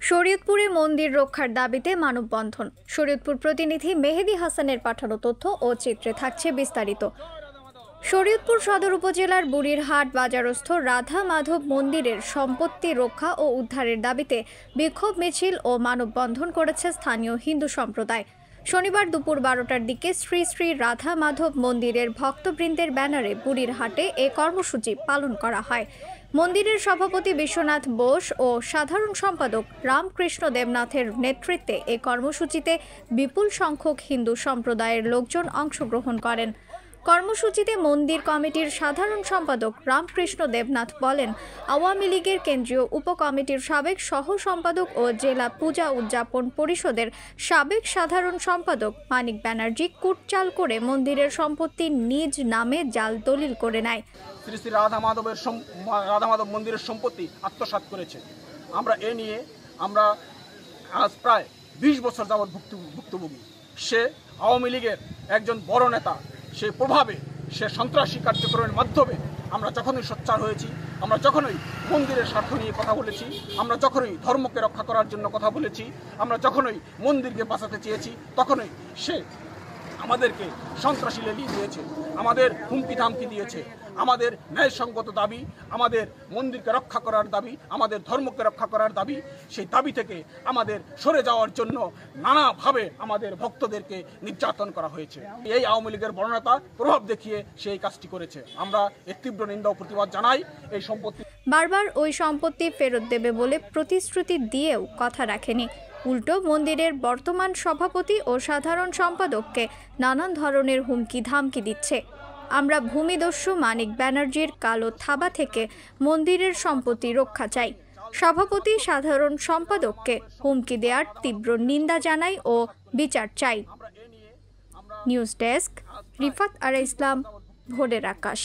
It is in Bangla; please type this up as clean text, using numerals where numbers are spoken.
শরীয়তপুরে মন্দির রক্ষার দাবিতে মানববন্ধন। শরীয়তপুর প্রতিনিধি মেহেদী হাসানের পাঠানো তথ্য ও চিত্রে থাকছে বিস্তারিত। শরীয়তপুর সদর উপজেলার বুড়িরহাট বাজারস্থ রাধা মাধব মন্দিরের সম্পত্তি রক্ষা ও উদ্ধারের দাবিতে বিক্ষোভ মিছিল ও মানববন্ধন করেছে স্থানীয় হিন্দু সম্প্রদায়। শনিবার দুপুর 12টার দিকে শ্রী শ্রী রাধা মাধব মন্দিরের ভক্তবৃন্দের ব্যানারে বুড়িরহাটে এ কর্মসূচি পালন করা হয়। মন্দিরের সভাপতি বিশ্বনাথ বোস ও সাধারণ সম্পাদক রামকৃষ্ণ দেবনাথের নেতৃত্বে এ কর্মসূচিতে বিপুল সংখ্যক হিন্দু সম্প্রদায়ের লোকজন অংশগ্রহণ করেন। কর্মসূচিতে মন্দির কমিটির সাধারণ সম্পাদক রামকৃষ্ণ দেবনাথ বলেন, আওয়ামী লীগের কেন্দ্রীয় উপকমিটির সাবেক সহ সম্পাদক ও জেলা পূজা উদযাপন পরিষদের সাবেক সাধারণ সম্পাদক মানিক ব্যানার্জি কুটচাল করে মন্দিরের সম্পত্তি নিজ নামে জাল দলিল করে নেয়। শ্রী শ্রী রাধা মাধব মন্দিরের সম্পত্তি আত্মসাৎ করেছে। আমরা এ নিয়ে আজ প্রায় 20 বছর যাবৎ ভুক্তভোগী। সে আওয়ামী লীগের একজন বড় নেতা, সে প্রভাবে সে সন্ত্রাসী কার্যক্রমের মাধ্যমে আমরা যখনই সোচ্চার হয়েছি, আমরা যখনই মন্দিরের স্বার্থ নিয়ে কথা বলেছি, আমরা যখনই ধর্মকে রক্ষা করার জন্য কথা বলেছি, আমরা যখনই মন্দিরকে বাঁচাতে চেয়েছি, তখনই সে আমাদেরকে সন্ত্রাসী লেলিয়ে দিয়েছে, আমাদের হুমকি ধামকি দিয়েছে। আমাদের ন্যায়সঙ্গত দাবি, আমাদের মন্দিরকে রক্ষা করার দাবি, আমাদের ধর্মকে রক্ষা করার দাবি, সেই দাবি থেকে আমাদের সরে যাওয়ার জন্য নানাভাবে আমাদের ভক্তদেরকে নির্যাতন করা হয়েছে। এই আওয়ামী লীগের বড় নেতা প্রভাব দেখিয়ে সেই কাজটি করেছে। আমরা এর তীব্র নিন্দা ও প্রতিবাদ জানাই। এই সম্পত্তি বারবার ওই সম্পত্তি ফেরত দেবে বলে প্রতিশ্রুতি দিয়েও কথা রাখেনি। উল্টো মন্দিরের বর্তমান সভাপতি ও সাধারণ সম্পাদককে নানান ধরনের হুমকি ধামকি দিচ্ছে। আমরা ভূমিদস্যু মানিক ব্যানার্জির কালো থাবা থেকে মন্দিরের সম্পত্তি রক্ষা চাই। সভাপতি সাধারণ সম্পাদককে হুমকি দেওয়ার তীব্র নিন্দা জানাই ও বিচার চাই। নিউজ ডেস্ক, রিফাত আরা ইসলাম, ভোরের আকাশ।